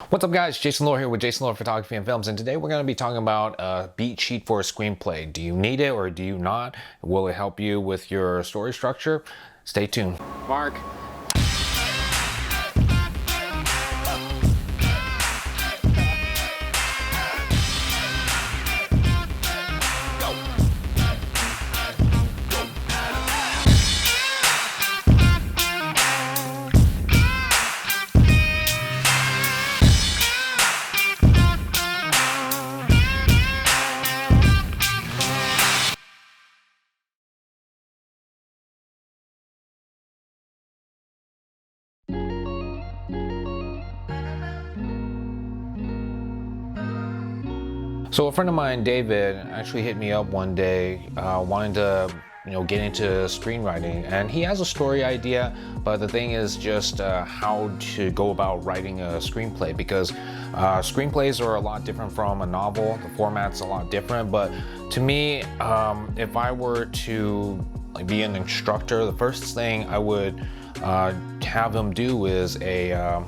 What's up guys, Jason Lore here with Jason Lore Photography and Films, and today we're going to be talking about a beat sheet for a screenplay. Do you need it or do you not? Will it help you with your story structure? Stay tuned. Mark. So a friend of mine, David, actually hit me up one day wanting to get into screenwriting, and he has a story idea, but the thing is just how to go about writing a screenplay, because screenplays are a lot different from a novel. The format's a lot different, but to me, if I were to be an instructor, the first thing I would have him do is a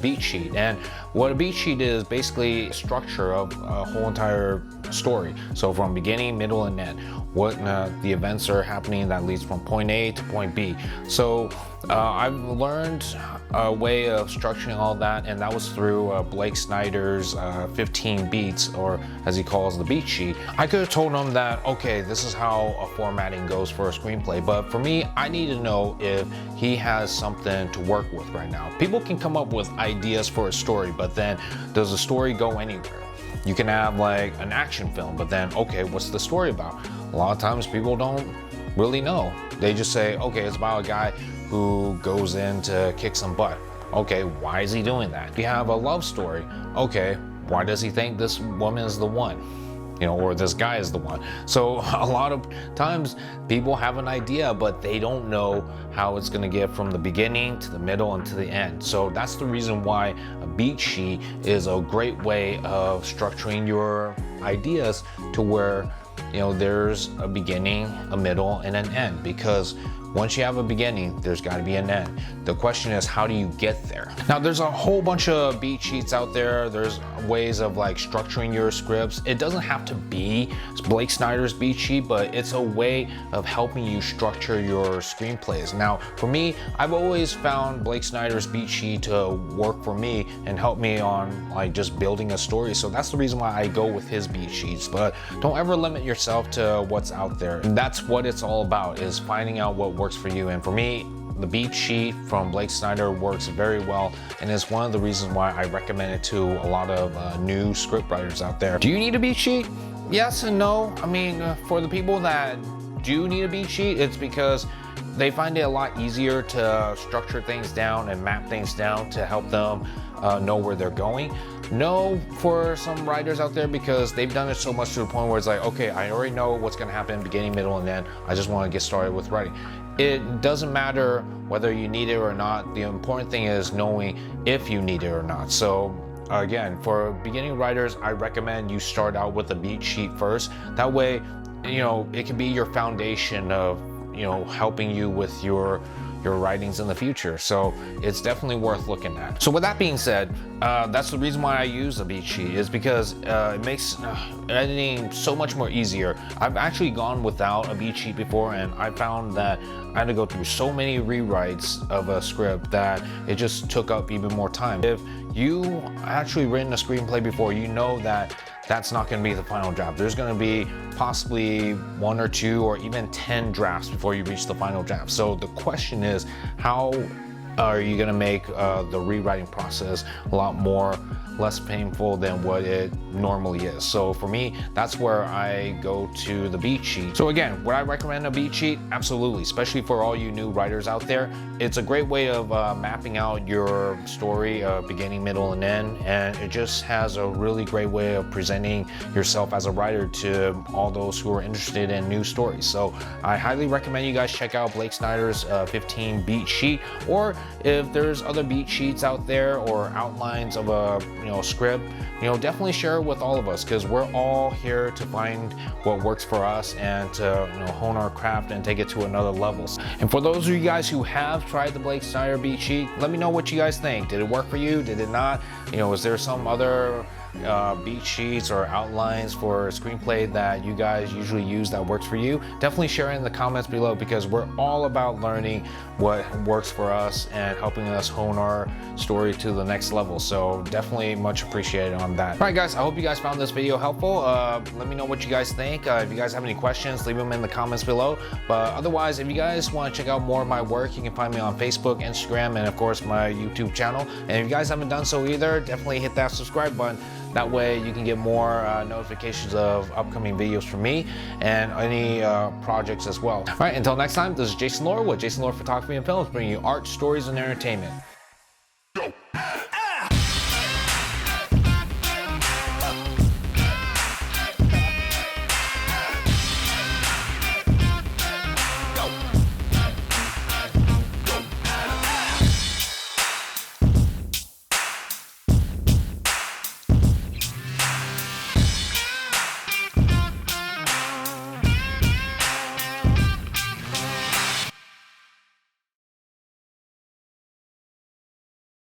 beat sheet. And what a beat sheet is, basically structure of a whole entire story. So from beginning, middle, and end, what the events are happening that leads from point A to point B. So I've learned a way of structuring all that, and that was through Blake Snyder's 15 beats, or as he calls the beat sheet. I could have told him that, okay, this is how a formatting goes for a screenplay, but for me, I need to know if he has something to work with right now. People can come up with ideas for a story, but then does the story go anywhere? You can have like an action film, but then, okay, what's the story about? A lot of times people don't really know. They just say, okay, it's about a guy who goes in to kick some butt. Okay, why is he doing that? You have a love story. Okay, why does he think this woman is the one? Or this guy is the one. So a lot of times people have an idea, but they don't know how it's gonna get from the beginning to the middle and to the end. So that's the reason why a beat sheet is a great way of structuring your ideas to where there's a beginning, a middle, and an end, because once you have a beginning, there's got to be an end. The question is, how do you get there? Now, there's a whole bunch of beat sheets out there. There's ways of like structuring your scripts. It doesn't have to be Blake Snyder's beat sheet, but it's a way of helping you structure your screenplays. Now, for me, I've always found Blake Snyder's beat sheet to work for me and help me on like just building a story. So that's the reason why I go with his beat sheets. But don't ever limit yourself to what's out there. And that's what it's all about, is finding out what works for you. And for me, the beat sheet from Blake Snyder works very well, and is one of the reasons why I recommend it to a lot of new scriptwriters out there. Do you need a beat sheet? Yes and no. I mean, for the people that do need a beat sheet, it's because they find it a lot easier to structure things down and map things down to help them know where they're going. No, for some writers out there, because they've done it so much to the point where it's like, okay, I already know what's going to happen beginning, middle, and end. I just want to get started with writing. It doesn't matter whether you need it or not. The important thing is knowing if you need it or not. So again, for beginning writers, I recommend you start out with a beat sheet first. That way, it can be your foundation of helping you with your writings in the future. So it's definitely worth looking at. So with that being said, that's the reason why I use a beat sheet, is because it makes editing so much more easier. I've actually gone without a beat sheet before, and I found that I had to go through so many rewrites of a script that it just took up even more time. If you actually written a screenplay before, you know that that's not going to be the final draft. There's going to be possibly 1 or 2 or even 10 drafts before you reach the final draft. So the question is, how are you going to make the rewriting process a lot less painful than what it normally is? So for me, that's where I go to the beat sheet. So again, would I recommend a beat sheet? Absolutely, especially for all you new writers out there. It's a great way of mapping out your story, beginning, middle, and end, and it just has a really great way of presenting yourself as a writer to all those who are interested in new stories. So I highly recommend you guys check out Blake Snyder's 15 beat sheet, or if there's other beat sheets out there or outlines of a script, definitely share it with all of us, because we're all here to find what works for us and to hone our craft and take it to another level. And for those of you guys who have tried the Blake Snyder beat sheet, let me know what you guys think. Did it work for you? Did it not? Is there some other beat sheets or outlines for screenplay that you guys usually use that works for you? Definitely share it in the comments below, because we're all about learning what works for us and helping us hone our story to the next level. So definitely much appreciated on that. All right, guys, I hope you guys found this video helpful. Let me know what you guys think. If you guys have any questions, leave them in the comments below. But otherwise, if you guys want to check out more of my work, you can find me on Facebook, Instagram, and of course my YouTube channel. And if you guys haven't done so either, definitely hit that subscribe button. That way you can get more notifications of upcoming videos from me and any projects as well. All right, until next time, this is Jason Lore with Jason Lore Photography and Films, bringing you art, stories, and entertainment.